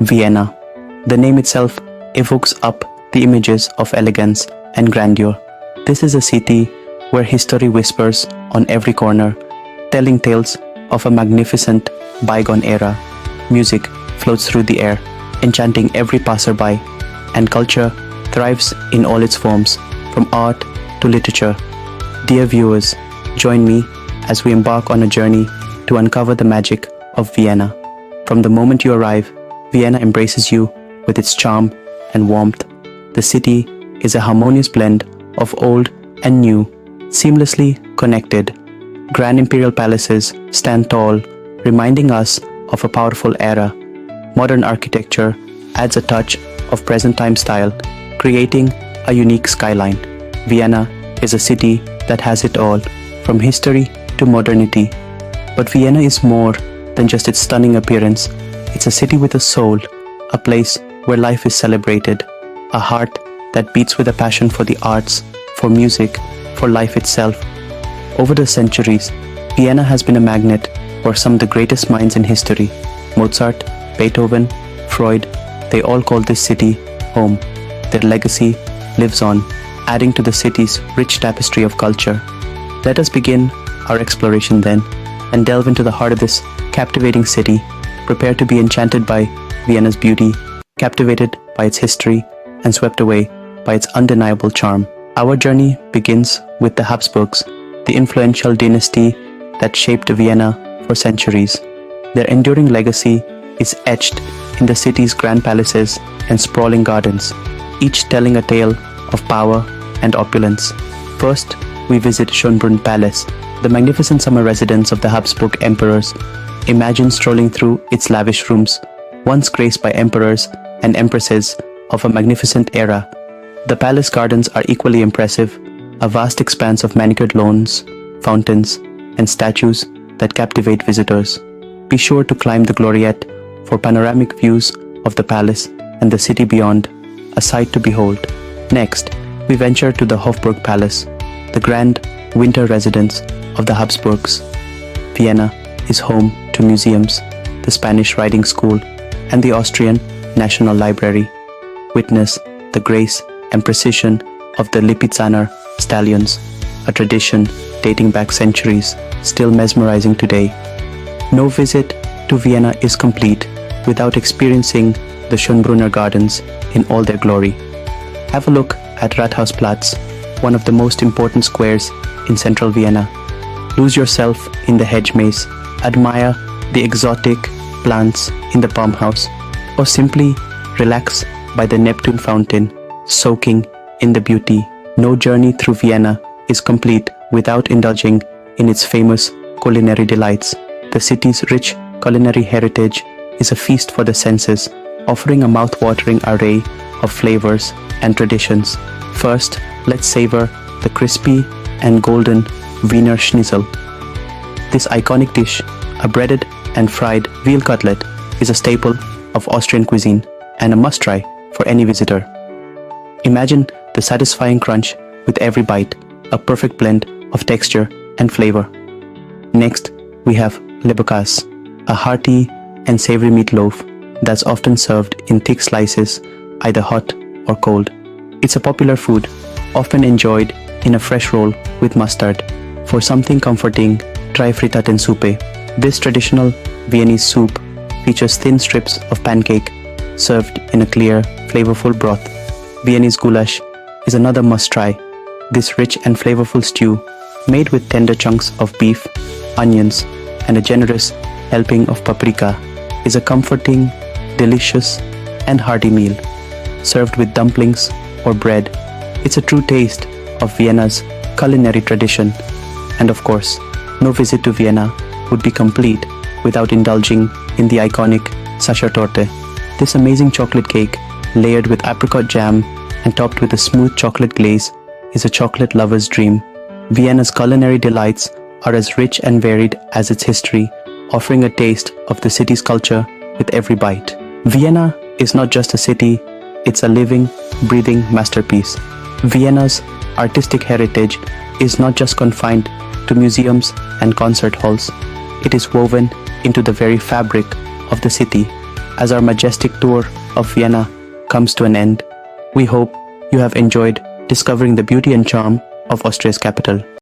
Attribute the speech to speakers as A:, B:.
A: Vienna. The name itself evokes up the images of elegance and grandeur. This is a city where history whispers on every corner, telling tales of a magnificent bygone era. Music floats through the air, enchanting every passerby, and culture thrives in all its forms, from art to literature. Dear viewers, join me as we embark on a journey to uncover the magic of Vienna. From the moment you arrive, Vienna embraces you with its charm and warmth. The city is a harmonious blend of old and new, seamlessly connected. Grand imperial palaces stand tall, reminding us of a powerful era. Modern architecture adds a touch of present-time style, creating a unique skyline. Vienna is a city that has it all, from history to modernity. But Vienna is more than just its stunning appearance. It's a city with a soul, a place where life is celebrated, a heart that beats with a passion for the arts, for music, for life itself. Over the centuries, Vienna has been a magnet for some of the greatest minds in history. Mozart, Beethoven, Freud, they all call this city home. Their legacy lives on, adding to the city's rich tapestry of culture. Let us begin our exploration then, and delve into the heart of this captivating city. Prepare to be enchanted by Vienna's beauty, captivated by its history, and swept away by its undeniable charm. Our journey begins with the Habsburgs, the influential dynasty that shaped Vienna for centuries. Their enduring legacy is etched in the city's grand palaces and sprawling gardens, each telling a tale of power and opulence. First, we visit Schönbrunn Palace, the magnificent summer residence of the Habsburg emperors. Imagine strolling through its lavish rooms, once graced by emperors and empresses of a magnificent era. The palace gardens are equally impressive, a vast expanse of manicured lawns, fountains, and statues that captivate visitors. Be sure to climb the Gloriette for panoramic views of the palace and the city beyond, a sight to behold. Next, we venture to the Hofburg Palace, the grand winter residence of the Habsburgs. Vienna is home to museums, the Spanish Riding School, and the Austrian National Library. Witness the grace and precision of the Lipizzaner stallions, a tradition dating back centuries, still mesmerizing today. No visit to Vienna is complete without experiencing the Schönbrunner Gardens in all their glory. Have a look at Rathausplatz, one of the most important squares in central Vienna. Lose yourself in the hedge maze, admire the exotic plants in the farmhouse, or simply relax by the Neptune Fountain, soaking in the beauty. No journey through Vienna is complete without indulging in its famous culinary delights. The city's rich culinary heritage is a feast for the senses, offering a mouth-watering array of flavors and traditions. First, let's savor the crispy and golden Wiener Schnitzel. This iconic dish, a breaded and fried veal cutlet, is a staple of Austrian cuisine and a must-try for any visitor. Imagine the satisfying crunch with every bite, a perfect blend of texture and flavor. Next, we have Leberkäse, a hearty and savory meatloaf that's often served in thick slices, either hot or cold. It's a popular food, often enjoyed in a fresh roll with mustard. For something comforting, try Frittatensuppe. This traditional Viennese soup features thin strips of pancake served in a clear, flavorful broth. Viennese goulash is another must-try. This rich and flavorful stew, made with tender chunks of beef, onions, and a generous helping of paprika, is a comforting, delicious, and hearty meal. Served with dumplings or bread, it's a true taste of Vienna's culinary tradition. And of course, no visit to Vienna would be complete without indulging in the iconic Sachertorte. This amazing chocolate cake, layered with apricot jam and topped with a smooth chocolate glaze, is a chocolate lover's dream. Vienna's culinary delights are as rich and varied as its history, offering a taste of the city's culture with every bite. Vienna is not just a city, it's a living, breathing masterpiece. Vienna's artistic heritage is not just confined to museums and concert halls. It is woven into the very fabric of the city. as our majestic tour of Vienna comes to an end. We hope you have enjoyed discovering the beauty and charm of Austria's capital.